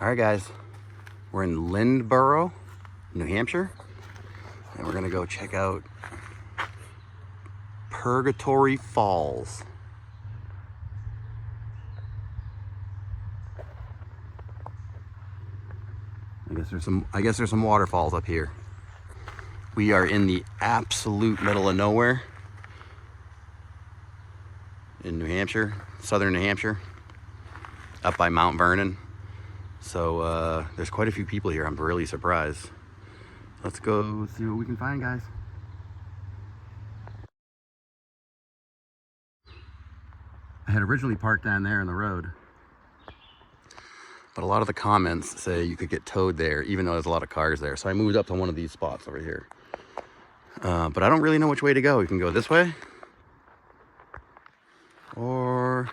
All right, guys, we're in Lindborough, New Hampshire, and we're gonna go check out Purgatory Falls. I guess there's some waterfalls up here. We are in the absolute middle of nowhere in New Hampshire, southern New Hampshire, up by Mount Vernon. So there's quite a few people here. I'm really surprised. Let's go see what we can find, guys. I had originally parked down there in the road, but a lot of the comments say you could get towed there, even though there's a lot of cars there. So I moved up to one of these spots over here. But I don't really know which way to go. You can go this way, or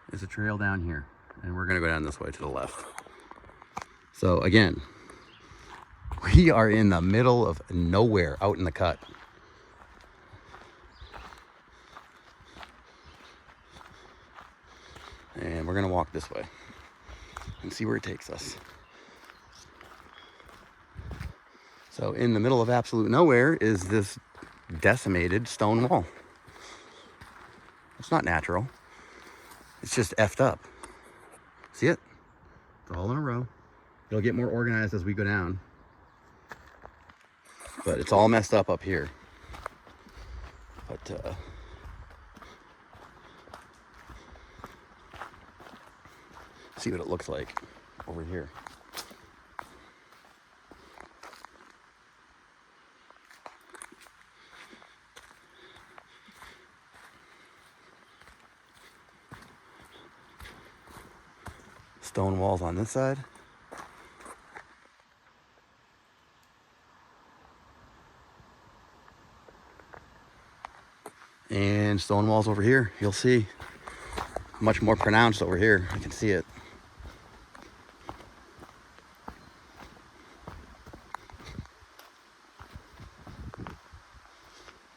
there's a trail down here, and we're gonna go down this way to the left. So again, we are in the middle of nowhere, out in the cut. And we're gonna walk this way and see where it takes us. So in the middle of absolute nowhere is this decimated stone wall. It's not natural. It's just effed up. See it? It's all in a row. It'll get more organized as we go down. But it's all messed up here. But see what it looks like over here. Stone walls on this side. And stone walls over here. You'll see much more pronounced over here. I can see it.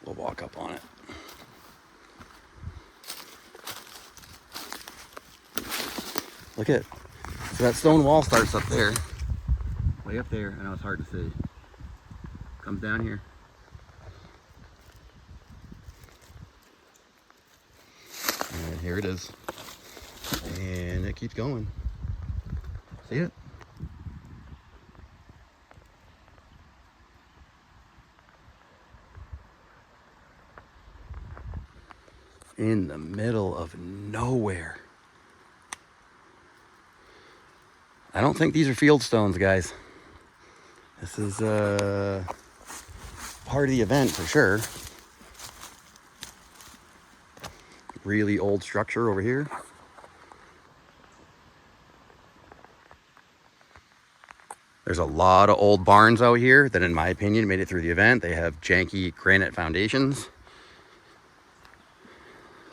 We'll walk up on it. Look at it. So that stone wall starts up there. Way up there. I know it's hard to see. Comes down here. And here it is. And it keeps going. See it? In the middle of nowhere. I don't think these are field stones, guys. This is part of the event for sure. Really old structure over here. There's a lot of old barns out here that, in my opinion, made it through the event. They have janky granite foundations.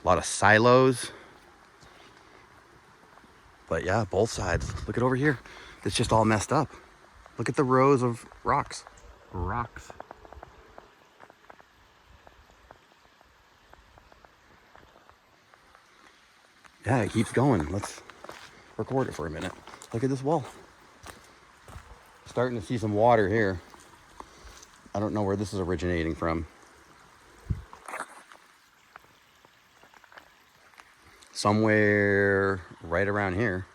A lot of silos. But yeah, both sides. Look at over here. It's just all messed up. Look at the rows of rocks. Yeah, it keeps going. Let's record it for a minute. Look at this wall. Starting to see some water here. I don't know where this is originating from. Somewhere right around here.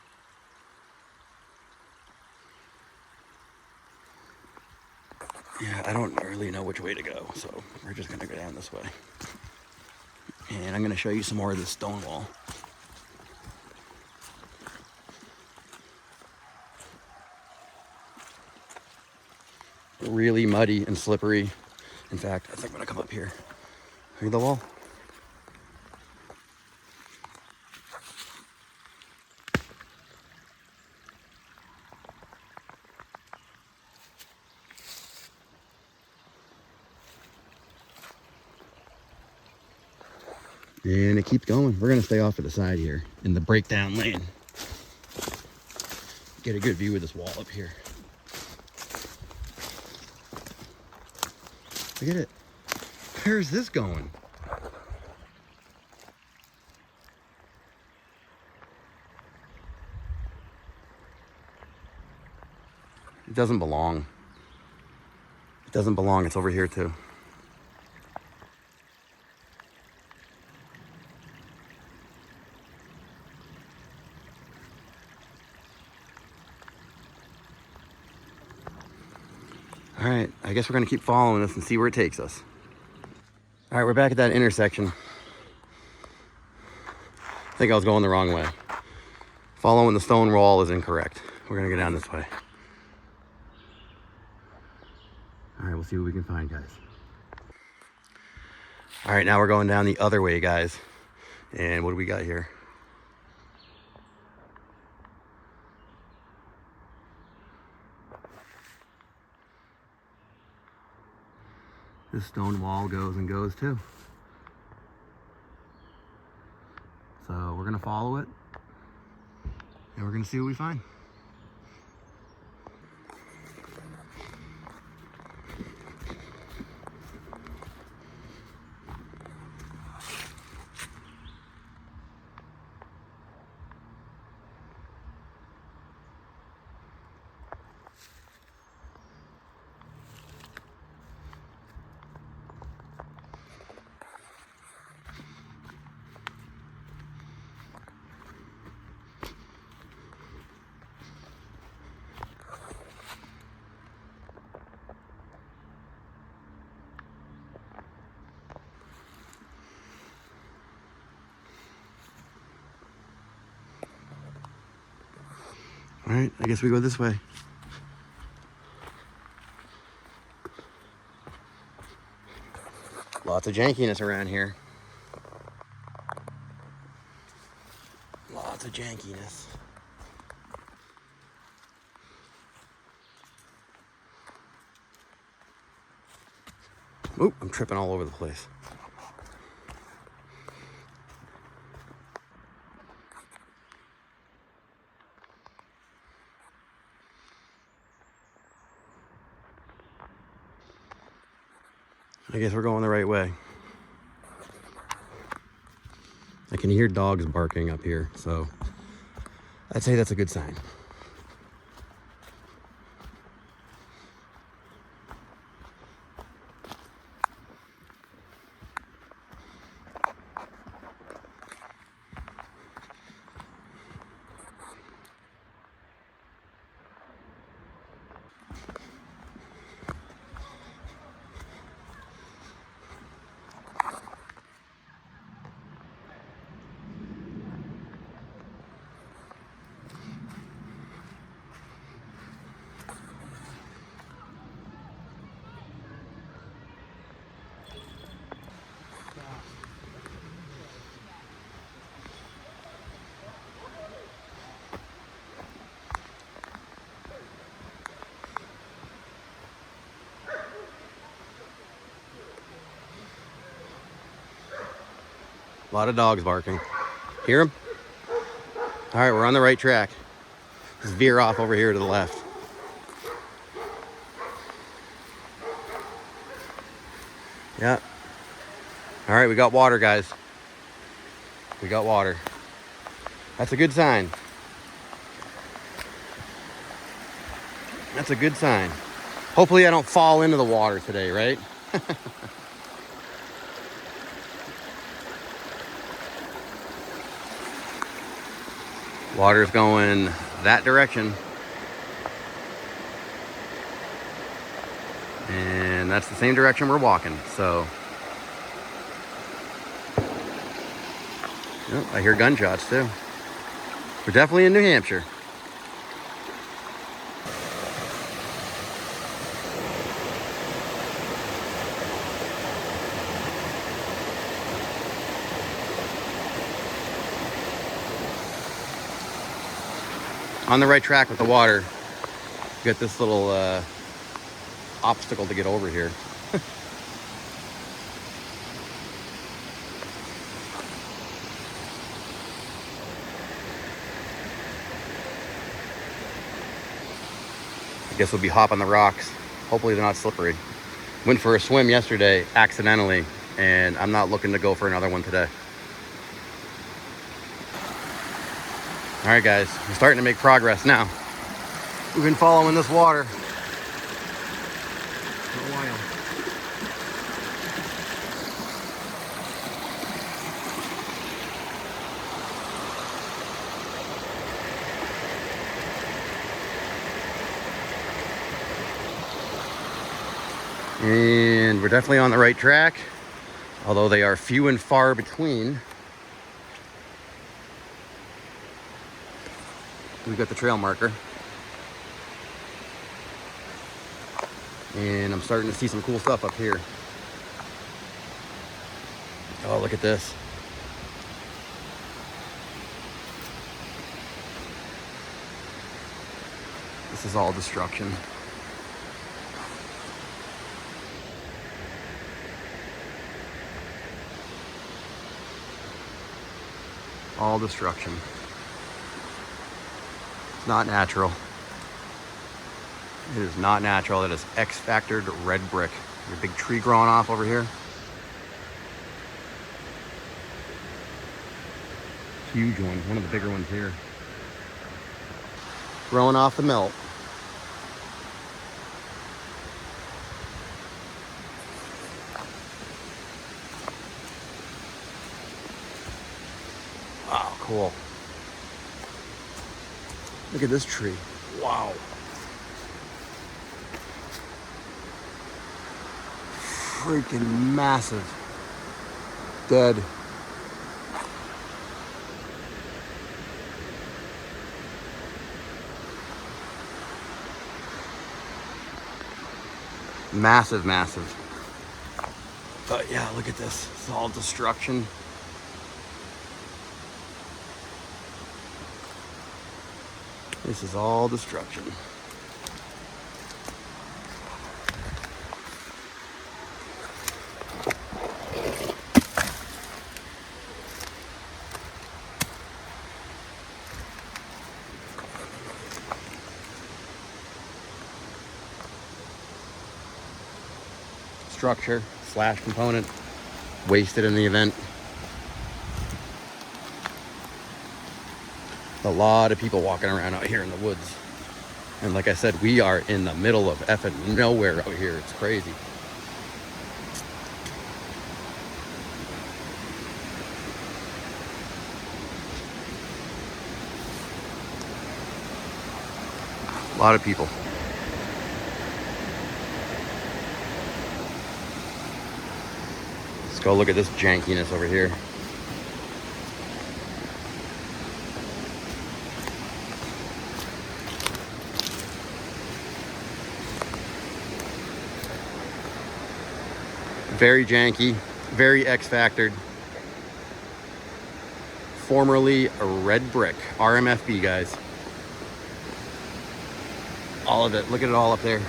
Yeah, I don't really know which way to go, so we're just gonna go down this way. And I'm gonna show you some more of this stone wall. Really muddy and slippery. In fact, I think I'm gonna come up here. Look at the wall. And it keeps going. We're gonna stay off to the side here in the breakdown lane. Get a good view of this wall up here. Look at it. Where's this going? It doesn't belong. It doesn't belong. It's over here too. All right, I guess we're gonna keep following this and see where it takes us. All right, we're back at that intersection. I think I was going the wrong way. Following the stone wall is incorrect. We're gonna go down this way. All right, we'll see what we can find, guys. All right, now we're going down the other way, guys. And what do we got here? This stone wall goes and goes too. So we're gonna follow it and we're gonna see what we find. All right, I guess we go this way. Lots of jankiness around here. Lots of jankiness. Oop, I'm tripping all over the place. I guess we're going the right way. I can hear dogs barking up here, so I'd say that's a good sign. A lot of dogs barking. Hear them? All right, we're on the right track. Just veer off over here to the left. Yeah. All right, we got water, guys. We got water. That's a good sign. That's a good sign. Hopefully I don't fall into the water today, right? Water's going that direction. And that's the same direction we're walking, so. Oh, I hear gunshots too. We're definitely in New Hampshire. On the right track with the water. Got this little obstacle to get over here. I guess we'll be hopping the rocks. Hopefully they're not slippery. Went for a swim yesterday accidentally, and I'm not looking to go for another one today. All right, guys, we're starting to make progress now. We've been following this water for a while. And we're definitely on the right track, although they are few and far between. We've got the trail marker. And I'm starting to see some cool stuff up here. Oh, look at this. This is all destruction. All destruction. It's not natural. It is not natural. It is X-factored red brick. There's a big tree growing off over here. Huge one. One of the bigger ones here. Growing off the melt. Wow, cool. Look at this tree. Wow. Freaking massive. Dead. Massive, massive. But yeah, look at this. It's all destruction. This is all destruction. Structure / component wasted in the event. A lot of people walking around out here in the woods. And like I said, we are in the middle of effing nowhere out here. It's crazy. A lot of people. Let's go look at this jankiness over here. Very janky, very X-factored. Formerly a red brick, RMFB, guys. All of it. Look at it all up there.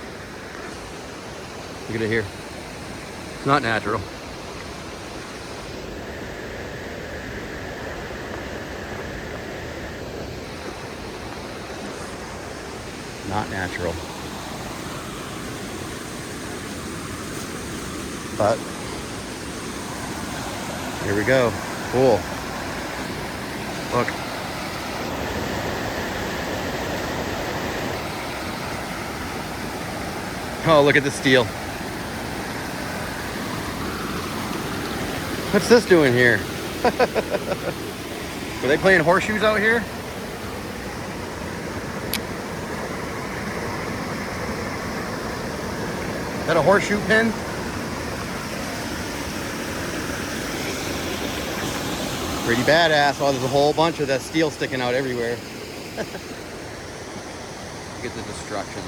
Look at it here. It's not natural. Not natural. But here we go. Cool. Look. Oh, look at the steel. What's this doing here? Were they playing horseshoes out here? Is that a horseshoe pin? Pretty badass. Oh, there's a whole bunch of that steel sticking out everywhere. Look at the destruction.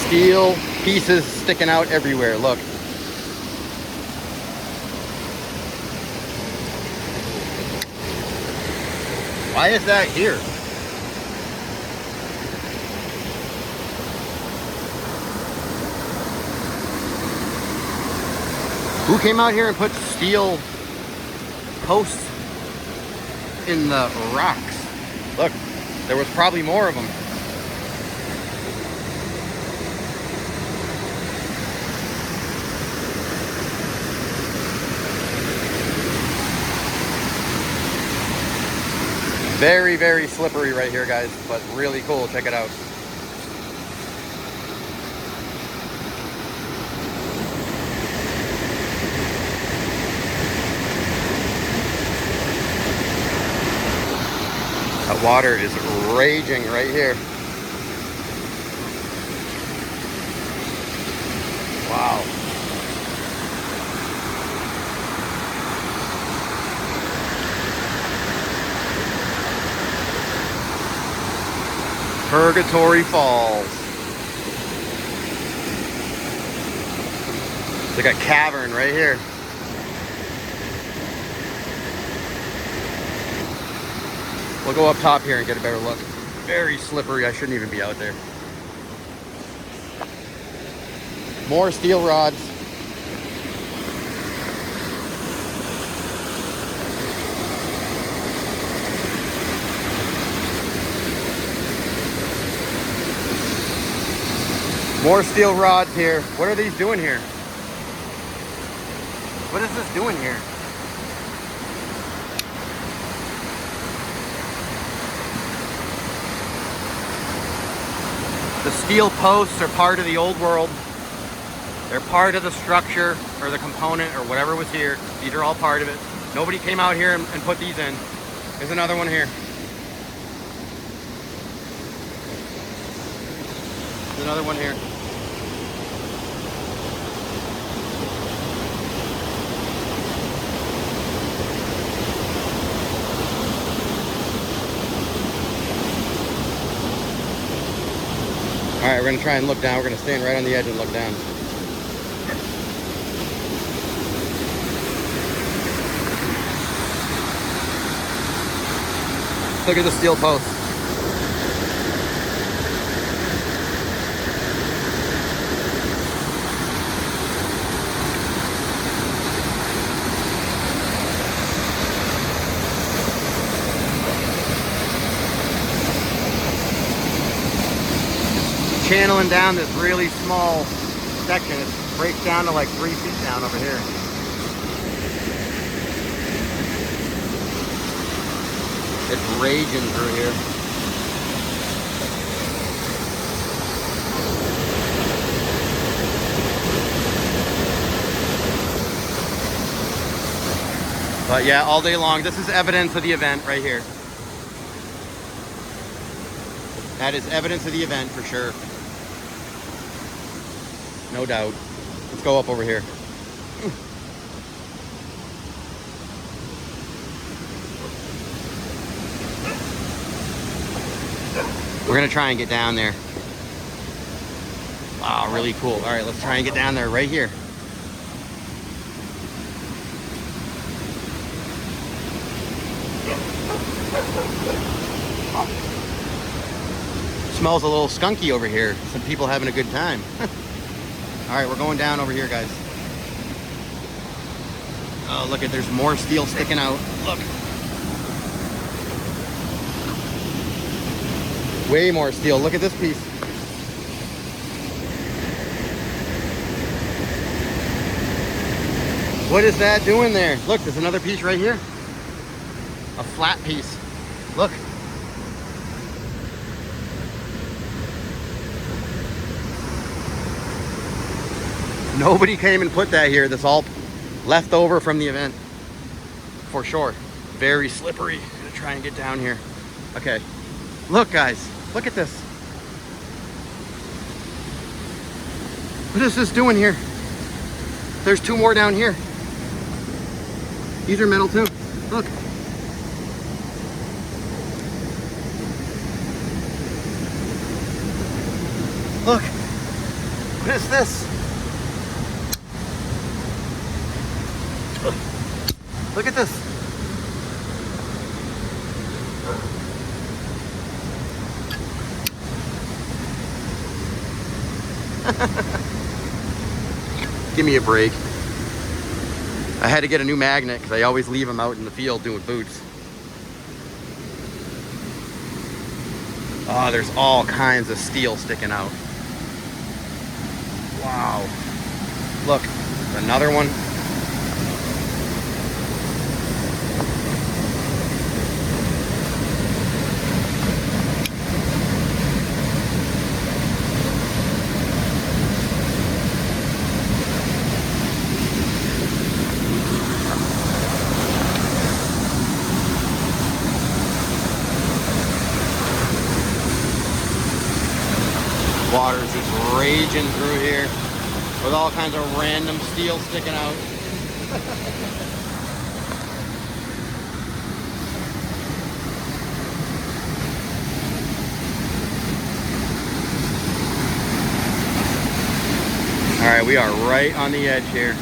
Steel pieces sticking out everywhere. Look. Why is that here? Who came out here and put steel posts in the rocks? Look, there was probably more of them. Very, very slippery right here, guys, but really cool. Check it out. That water is raging right here. Wow. Purgatory Falls. It's like a cavern right here. We'll go up top here and get a better look. Very slippery. I shouldn't even be out there. More steel rods. More steel rods here. What are these doing here? What is this doing here? The steel posts are part of the old world. They're part of the structure or the component or whatever was here. These are all part of it. Nobody came out here and put these in. There's another one here. There's another one here. All right, we're gonna try and look down. We're gonna stand right on the edge and look down. Look at the steel post. Channeling down this really small section. It breaks down to like 3 feet down over here. It's raging through here. But yeah, all day long, this is evidence of the event right here. That is evidence of the event for sure. No doubt. Let's go up over here. We're gonna try and get down there. Wow, really cool. All right, let's try and get down there right here. Smells a little skunky over here. Some people having a good time. All right, we're going down over here, guys. Oh, look at, there's more steel sticking out. Look. Way more steel. Look at this piece. What is that doing there? Look, there's another piece right here. A flat piece. Look. Nobody came and put that here. That's all left over from the event. For sure. Very slippery. I'm gonna try and get down here. Okay. Look, guys. Look at this. What is this doing here? There's 2 more down here. These are metal too. Look. Look. What is this? Look at this. Give me a break. I had to get a new magnet because I always leave them out in the field doing boots. Oh, there's all kinds of steel sticking out. Wow. Look, another one. Water's just raging through here with all kinds of random steel sticking out. All right, we are right on the edge here.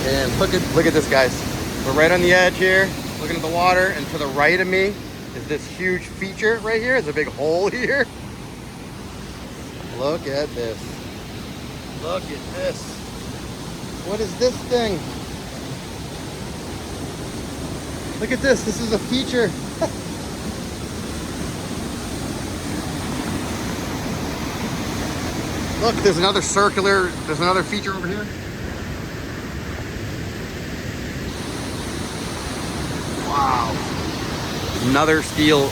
And look at this, guys. We're right on the edge here, looking at the water, and to the right of me is this huge feature right here. There's a big hole here. Look at this. Look at this. What is this thing? Look at this. This is a feature. Look, there's another feature over here. Wow. Another steel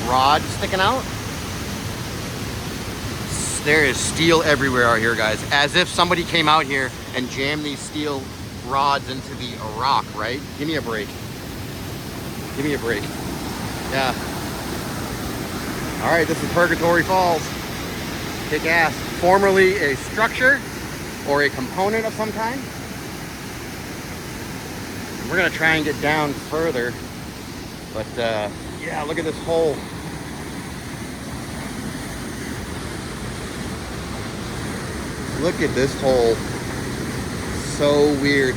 rod sticking out. There is steel everywhere out here, guys. As if somebody came out here and jammed these steel rods into the rock, right? Give me a break. Give me a break. Yeah. All right, this is Purgatory Falls. Kick ass. Formerly a structure or a component of some kind. We're gonna try and get down further, but yeah, look at this hole. Look at this hole. So weird.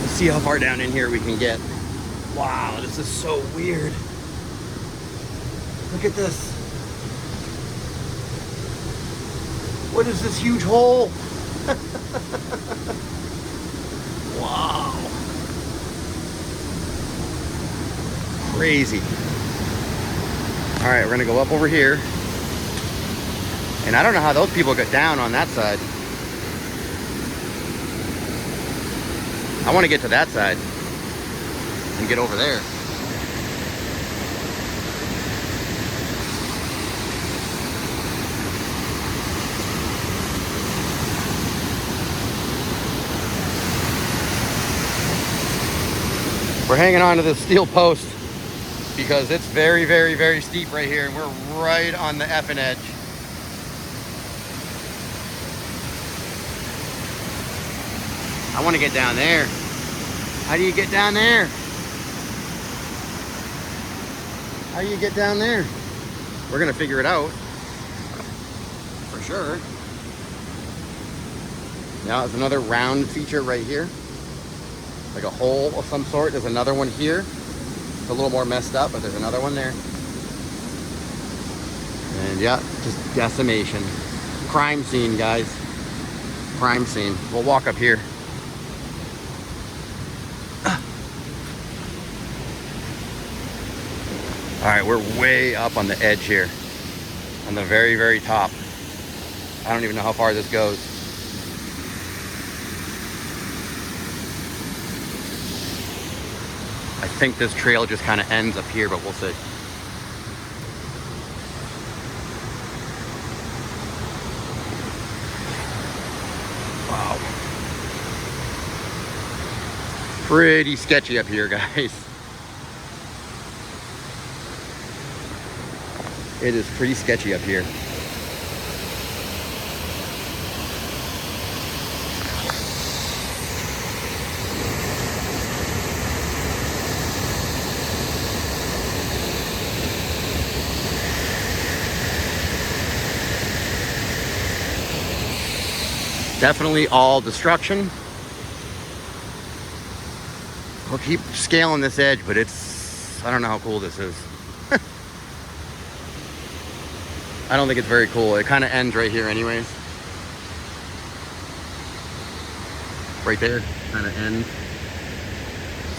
Let's see how far down in here we can get. Wow, this is so weird. Look at this. What is this huge hole? Wow. Crazy. All right, we're gonna go up over here. And I don't know how those people got down on that side. I want to get to that side and get over there. We're hanging on to this steel post because it's very, very, very steep right here, and we're right on the effing edge. I want to get down there. How do you get down there? How do you get down there? We're gonna figure it out for sure. Now there's another round feature right here. Like a hole of some sort. There's another one here. It's a little more messed up, but there's another one there. And yeah, just decimation. Crime scene, guys. Crime scene. We'll walk up here. All right, we're way up on the edge here. On the very, very top. I don't even know how far this goes. I think this trail just kind of ends up here, but we'll see. Wow. Pretty sketchy up here, guys. It is pretty sketchy up here. Definitely all destruction. We'll keep scaling this edge, but I don't know how cool this is. I don't think it's very cool. It kind of ends right here anyways. Right there, kind of ends.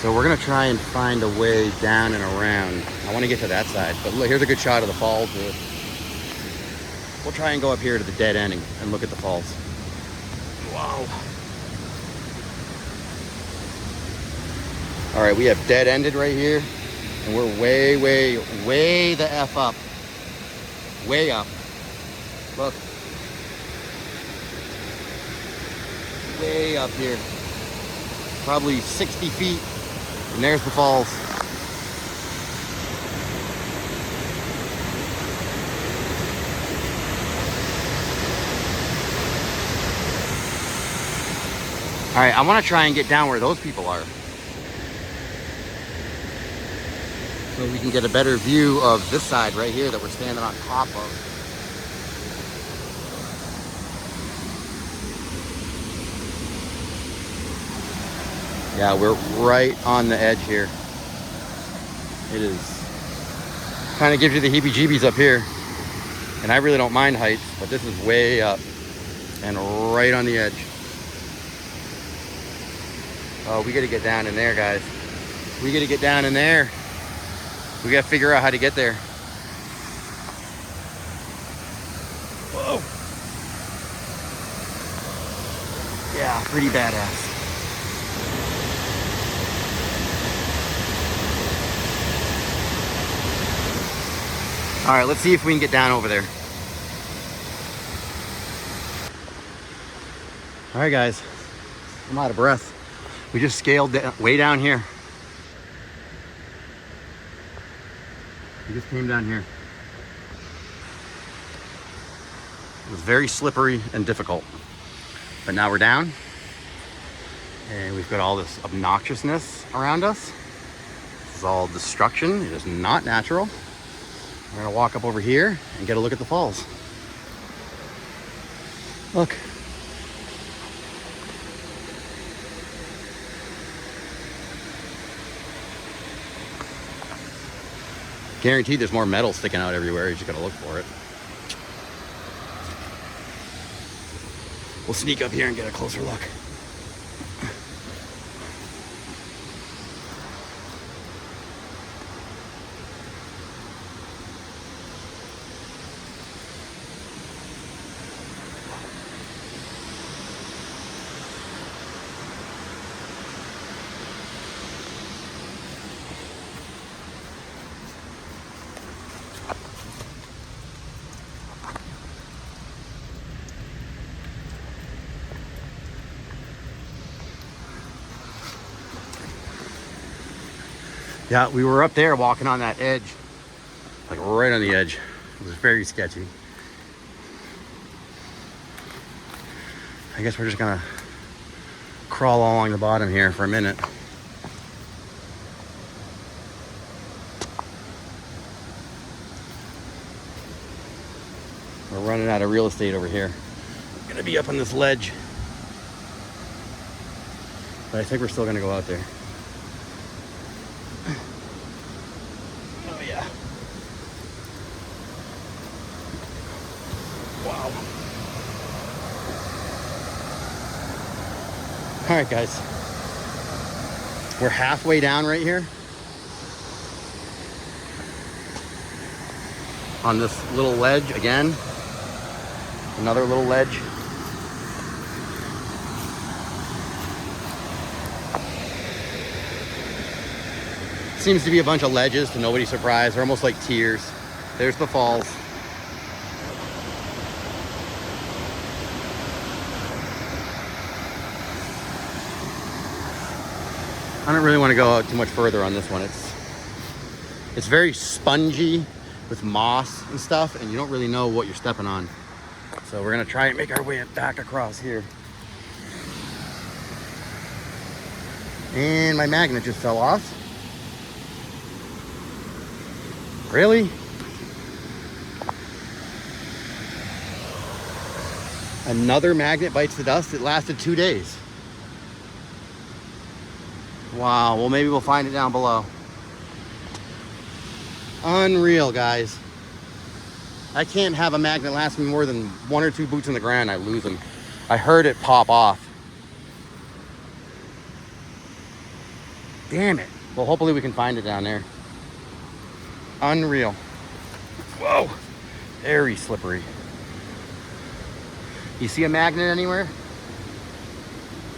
So we're gonna try and find a way down and around. I wanna get to that side, but look, here's a good shot of the falls here. We'll try and go up here to the dead ending and look at the falls. Wow. All right, we have dead ended right here, and we're way, way, way the F up. Way up. Look. Way up here. Probably 60 feet, and there's the falls. All right, I want to try and get down where those people are, so we can get a better view of this side right here that we're standing on top of. Yeah, we're right on the edge here. It is, kind of gives you the heebie-jeebies up here. And I really don't mind heights, but this is way up and right on the edge. Oh, we gotta get down in there, guys. We gotta get down in there. We gotta figure out how to get there. Whoa. Yeah, pretty badass. All right, let's see if we can get down over there. All right, guys, I'm out of breath. We just scaled way down here. We just came down here. It was very slippery and difficult, but now we're down and we've got all this obnoxiousness around us. This is all destruction. It is not natural. We're gonna walk up over here and get a look at the falls. Look. Guaranteed there's more metal sticking out everywhere. You just gotta look for it. We'll sneak up here and get a closer look. Yeah, we were up there walking on that edge, like right on the edge. It was very sketchy. I guess we're just gonna crawl along the bottom here for a minute. We're running out of real estate over here. We're gonna be up on this ledge, but I think we're still gonna go out there. Oh yeah. Wow. All right, guys. We're halfway down right here on this little ledge again. Another little ledge. Seems to be a bunch of ledges to nobody's surprise. They're almost like tiers. There's the falls. I don't really want to go out too much further on this one. It's very spongy with moss and stuff, and you don't really know what you're stepping on. So we're gonna try and make our way back across here. And my magnet just fell off. Really? Another magnet bites the dust. It lasted 2 days. Wow, well maybe we'll find it down below. Unreal, guys. I can't have a magnet last me more than 1 or 2 boots in the ground. I lose them. I heard it pop off. Damn it. Well, hopefully we can find it down there. Unreal. Whoa. Very slippery. You see a magnet anywhere?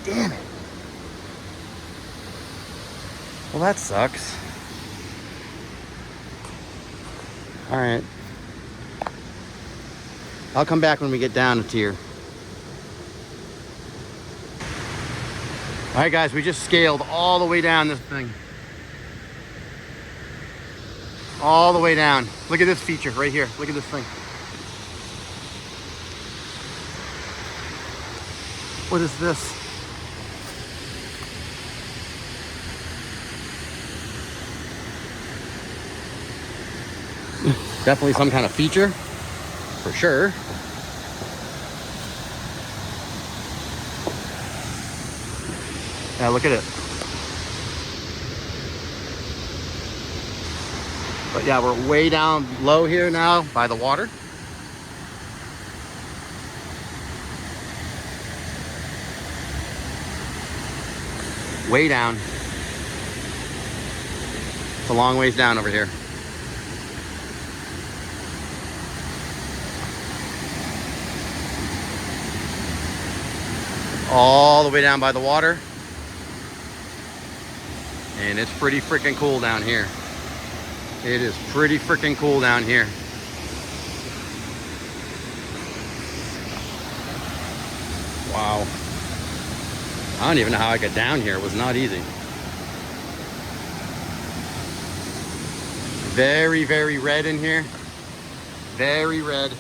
Damn it. Well, that sucks. All right. I'll come back when we get down a tier. All right, guys, we just scaled all the way down this thing. All the way down. Look at this feature right here. Look at this thing. What is this? Definitely some kind of feature, for sure. Yeah, look at it. But yeah, we're way down low here now by the water. Way down. It's a long ways down over here. All the way down by the water. And it's pretty freaking cool down here. It is pretty freaking cool down here. Wow. I don't even know how I got down here. It was not easy. Very, very red in here. Very red.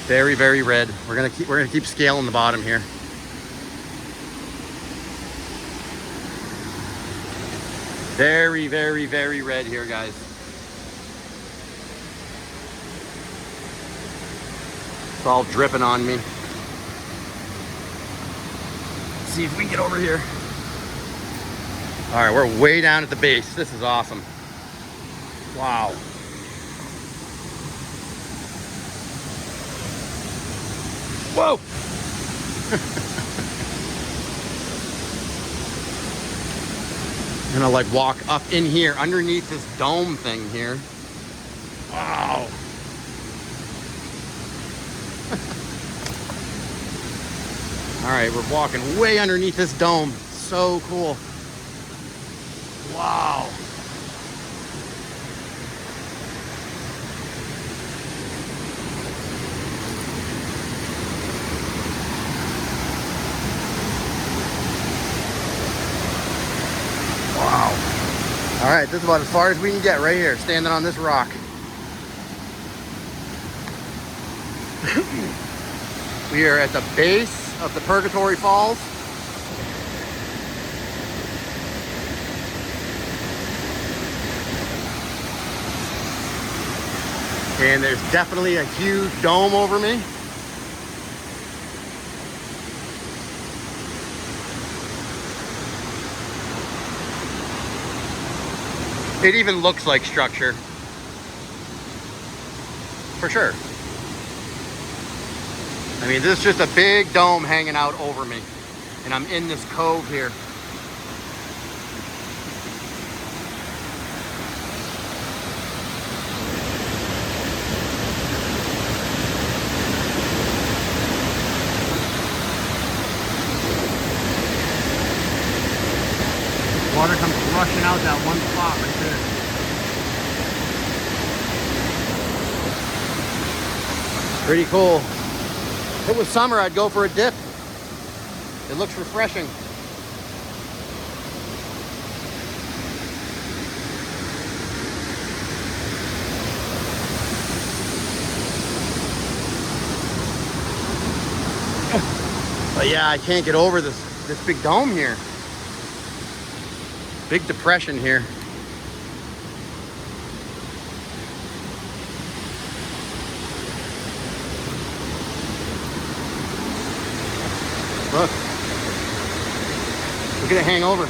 Very, very red. We're gonna keep scaling the bottom here. Very, very, very red here, guys. It's all dripping on me. Let's see if we can get over here. All right, we're way down at the base. This is awesome. Wow. Whoa! I'm gonna like walk up in here underneath this dome thing here. Wow. All right, we're walking way underneath this dome. So cool. Wow. All right, this is about as far as we can get right here, standing on this rock. We are at the base of the Purgatory Falls. And there's definitely a huge dome over me. It even looks like structure. For sure. I mean, this is just a big dome hanging out over me. And I'm in this cove here. Water comes rushing out that one spot right there. Pretty cool. If it was summer, I'd go for a dip. It looks refreshing. But yeah, I can't get over this big dome here. Big depression here. Look. Look at it hang over.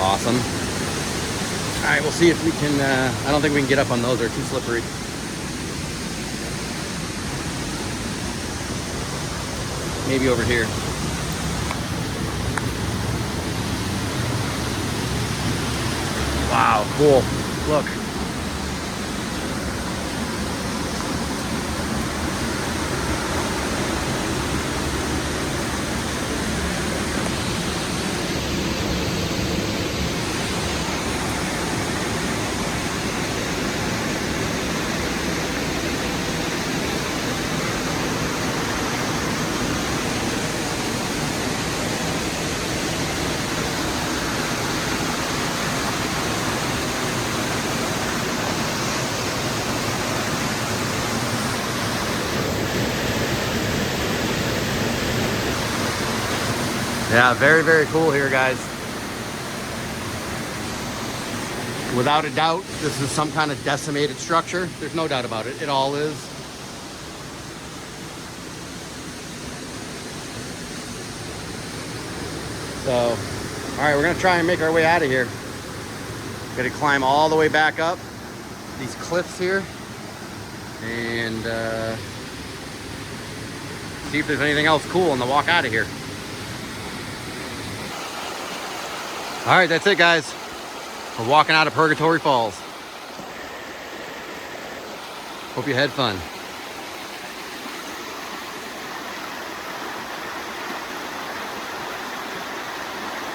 Awesome. All right, we'll see if we can, I don't think we can get up on those, they're too slippery. Maybe over here. Wow, cool. Look. Yeah, very, very cool here, guys. Without a doubt, this is some kind of decimated structure. There's no doubt about it. It all is. So, all right, we're gonna try and make our way out of here. Gonna climb all the way back up these cliffs here and see if there's anything else cool on the walk out of here. All right, that's it, guys. We're walking out of Purgatory Falls. Hope you had fun.